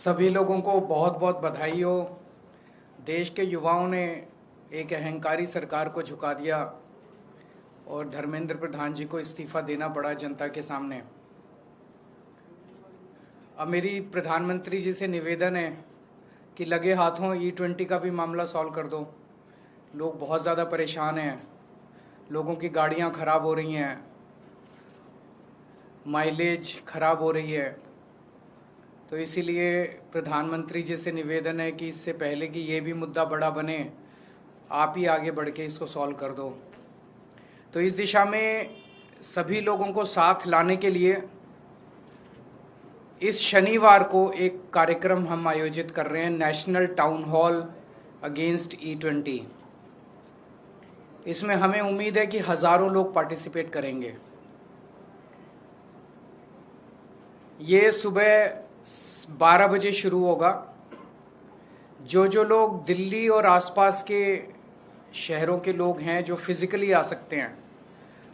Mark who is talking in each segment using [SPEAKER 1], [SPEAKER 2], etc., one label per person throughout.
[SPEAKER 1] सभी लोगों को बहुत बहुत बधाई हो। देश के युवाओं ने एक अहंकारी सरकार को झुका दिया और धर्मेंद्र प्रधान जी को इस्तीफा देना पड़ा जनता के सामने। अब मेरी प्रधानमंत्री जी से निवेदन है कि लगे हाथों E20 का भी मामला सॉल्व कर दो। लोग बहुत ज़्यादा परेशान हैं, लोगों की गाड़ियां खराब हो रही हैं, माइलेज खराब हो रही है। तो इसीलिए प्रधानमंत्री जी से निवेदन है कि इससे पहले कि ये भी मुद्दा बड़ा बने, आप ही आगे बढ़ के इसको सॉल्व कर दो। तो इस दिशा में सभी लोगों को साथ लाने के लिए इस शनिवार को एक कार्यक्रम हम आयोजित कर रहे हैं, national town hall against E20। इसमें हमें उम्मीद है कि हजारों लोग पार्टिसिपेट करेंगे। ये सुबह 12 बजे शुरू होगा। जो लोग दिल्ली और आसपास के शहरों के लोग हैं, जो फिजिकली आ सकते हैं,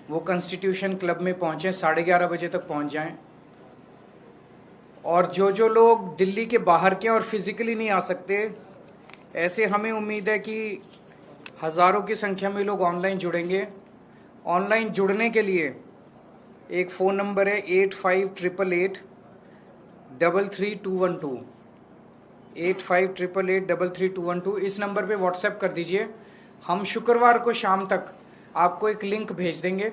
[SPEAKER 1] वो कॉन्स्टिट्यूशन क्लब में पहुंचे, 11:30 बजे तक पहुंच जाएं। और जो लोग दिल्ली के बाहर के और फिजिकली नहीं आ सकते, ऐसे हमें उम्मीद है कि हजारों की संख्या में लोग ऑनलाइन जुड़ेंगे। ऑनलाइन जुड़ने के लिए एक फ़ोन नंबर है 8588883212, 8588883212। इस नंबर पे व्हाट्सएप कर दीजिए। हम शुक्रवार को शाम तक आपको एक लिंक भेज देंगे।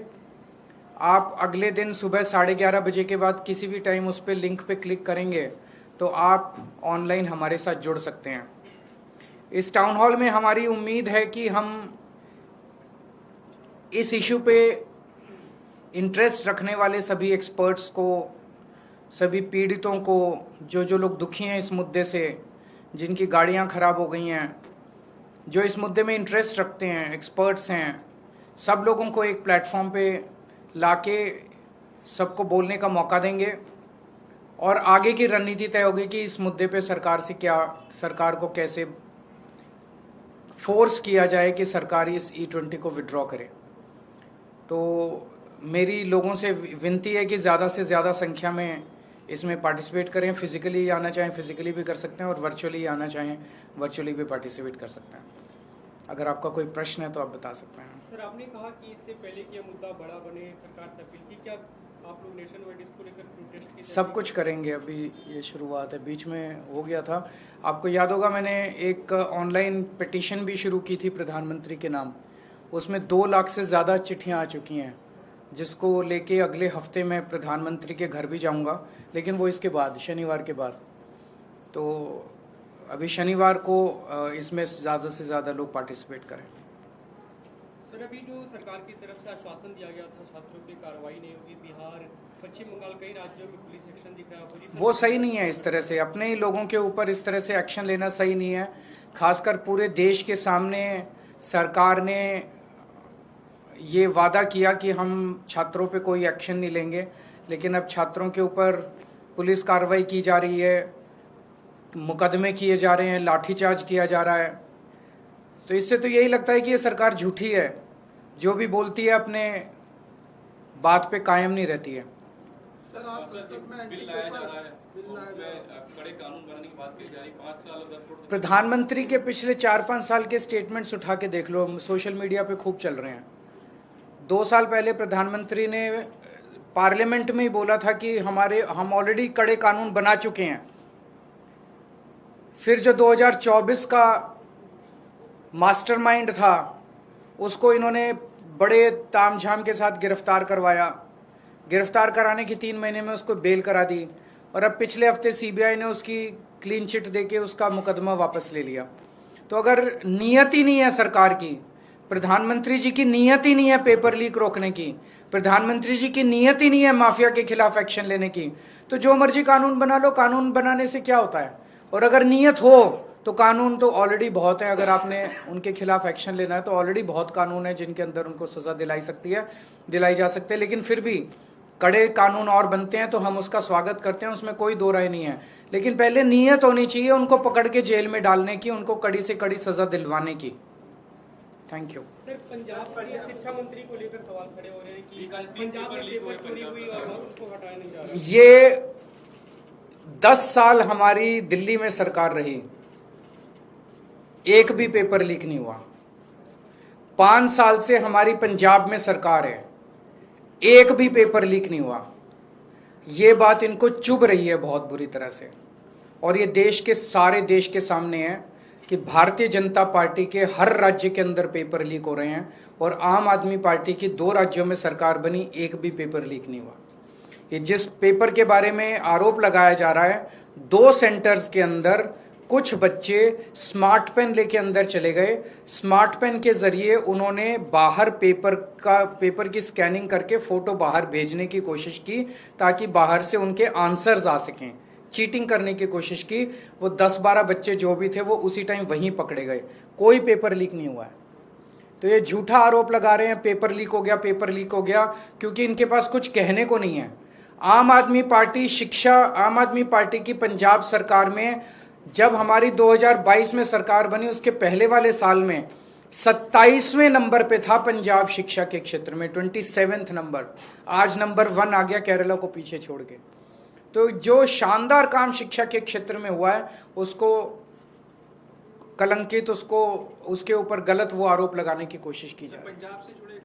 [SPEAKER 1] आप अगले दिन सुबह 11:30 बजे के बाद किसी भी टाइम उस पर लिंक पे क्लिक करेंगे तो आप ऑनलाइन हमारे साथ जुड़ सकते हैं। इस टाउन हॉल में हमारी उम्मीद है कि हम इस इशू पे इंटरेस्ट रखने वाले सभी एक्सपर्ट्स को, सभी पीड़ितों को, जो लोग दुखी हैं इस मुद्दे से, जिनकी गाड़ियां खराब हो गई हैं, जो इस मुद्दे में इंटरेस्ट रखते हैं, एक्सपर्ट्स हैं, सब लोगों को एक प्लेटफॉर्म पे लाके सबको बोलने का मौका देंगे। और आगे की रणनीति तय होगी कि इस मुद्दे पे सरकार को कैसे फोर्स किया जाए कि सरकार इस E20 को विड्रॉ करे। तो मेरी लोगों से विनती है कि ज़्यादा से ज़्यादा संख्या में इसमें पार्टिसिपेट करें। फिजिकली आना चाहें फिजिकली भी कर सकते हैं, और वर्चुअली आना चाहें वर्चुअली भी पार्टिसिपेट कर सकते हैं। अगर आपका कोई प्रश्न है तो आप बता सकते हैं।
[SPEAKER 2] सर, आपने कहा कि इससे पहले कि यह मुद्दा बड़ा बने, सरकार से अपील की, क्या आप लोग नेशन वाइड इसको लेकर प्रोटेस्ट की?
[SPEAKER 1] सब कुछ करेंगे। अभी ये शुरुआत है, बीच में हो गया था। आपको याद होगा मैंने एक ऑनलाइन पिटीशन भी शुरू की थी प्रधानमंत्री के नाम। उसमें 2 लाख से ज़्यादा चिट्ठियाँ आ चुकी हैं, जिसको लेके अगले हफ्ते मैं प्रधानमंत्री के घर भी जाऊंगा, लेकिन वो इसके बाद, शनिवार के बाद। तो अभी शनिवार को इसमें ज़्यादा से ज़्यादा लोग पार्टिसिपेट करें।
[SPEAKER 2] सर, अभी जो सरकार की तरफ से आश्वासन दिया गया था छात्रों की कार्रवाई नहीं होगी, बिहार, पश्चिम बंगाल, कई राज्यों में पुलिस एक्शन दिख रहा है,
[SPEAKER 1] वो सही नहीं है। इस तरह से अपने ही लोगों के ऊपर इस तरह से एक्शन लेना सही नहीं है। खासकर पूरे देश के सामने सरकार ने ये वादा किया कि हम छात्रों पे कोई एक्शन नहीं लेंगे, लेकिन अब छात्रों के ऊपर पुलिस कार्रवाई की जा रही है, मुकदमे किए जा रहे हैं, लाठीचार्ज किया जा रहा है। तो इससे तो यही लगता है कि ये सरकार झूठी है, जो भी बोलती है अपने बात पे कायम नहीं रहती है।
[SPEAKER 3] सर, आज संसद में बिल लाया जा रहा है, कड़े कानून बनाने की बात की जा रही है, 5 साल और 10 करोड़।
[SPEAKER 1] प्रधानमंत्री के पिछले 4-5 साल के स्टेटमेंट्स उठा के देख लो, सोशल मीडिया पे खूब चल रहे हैं। 2 साल पहले प्रधानमंत्री ने पार्लियामेंट में ही बोला था कि हम ऑलरेडी कड़े कानून बना चुके हैं। फिर जो 2024 का मास्टरमाइंड था, उसको इन्होंने बड़े तामझाम के साथ गिरफ्तार करवाया। गिरफ्तार कराने की 3 महीने में उसको बेल करा दी, और अब पिछले हफ्ते CBI ने उसकी क्लीन चिट देके उसका मुकदमा वापस ले लिया। तो अगर नीयत ही नहीं है सरकार की, प्रधानमंत्री जी की नीयत ही नहीं है पेपर लीक रोकने की, प्रधानमंत्री जी की नीयत ही नहीं है माफिया के खिलाफ एक्शन लेने की, तो जो मर्जी कानून बना लो। कानून बनाने से क्या होता है? और अगर नीयत हो तो कानून तो ऑलरेडी बहुत है। अगर आपने उनके खिलाफ एक्शन लेना है तो ऑलरेडी बहुत कानून है जिनके अंदर उनको सजा दिलाई जा सकती है। लेकिन फिर भी कड़े कानून और बनते हैं तो हम उसका स्वागत करते हैं, उसमें कोई दो राय नहीं है। लेकिन पहले नीयत होनी चाहिए उनको पकड़ के जेल में डालने की, उनको कड़ी से कड़ी सजा दिलवाने की। Thank you.
[SPEAKER 2] सर, पंजाब के शिक्षा मंत्री को लेकर सवाल खड़े हो रहे हैं कि पंजाब में पेपर चोरी हुई और उसको हटाया नहीं जा रहा।
[SPEAKER 1] ये 10 साल हमारी दिल्ली में सरकार रही, एक भी पेपर लीक नहीं हुआ। 5 साल से हमारी पंजाब में सरकार है, एक भी पेपर लीक नहीं हुआ। ये बात इनको चुभ रही है बहुत बुरी तरह से, और ये देश के सारे देश के सामने है कि भारतीय जनता पार्टी के हर राज्य के अंदर पेपर लीक हो रहे हैं, और आम आदमी पार्टी की 2 राज्यों में सरकार बनी, एक भी पेपर लीक नहीं हुआ। ये जिस पेपर के बारे में आरोप लगाया जा रहा है, 2 सेंटर्स के अंदर कुछ बच्चे स्मार्ट पेन लेके अंदर चले गए, स्मार्ट पेन के जरिए उन्होंने बाहर पेपर की स्कैनिंग करके फोटो बाहर भेजने की कोशिश की ताकि बाहर से उनके आंसर्स आ सकें, चीटिंग करने की कोशिश की। वो 10-12 बच्चे जो भी थे वो उसी टाइम वहीं पकड़े गए, कोई पेपर लीक नहीं हुआ है। तो ये झूठा आरोप लगा रहे हैं पेपर लीक हो गया, पेपर लीक हो गया, क्योंकि इनके पास कुछ कहने को नहीं है। आम आदमी पार्टी की पंजाब सरकार में जब हमारी 2022 में सरकार बनी, उसके पहले वाले साल में 27वें नंबर पे था पंजाब शिक्षा के क्षेत्र में, 27th नंबर। आज नंबर 1 आ गया केरला को पीछे छोड़ के। तो जो शानदार काम शिक्षा के क्षेत्र में हुआ है उसको कलंकित, उसके ऊपर गलत वो आरोप लगाने की कोशिश की जा रही है।
[SPEAKER 2] पंजाब से जुड़े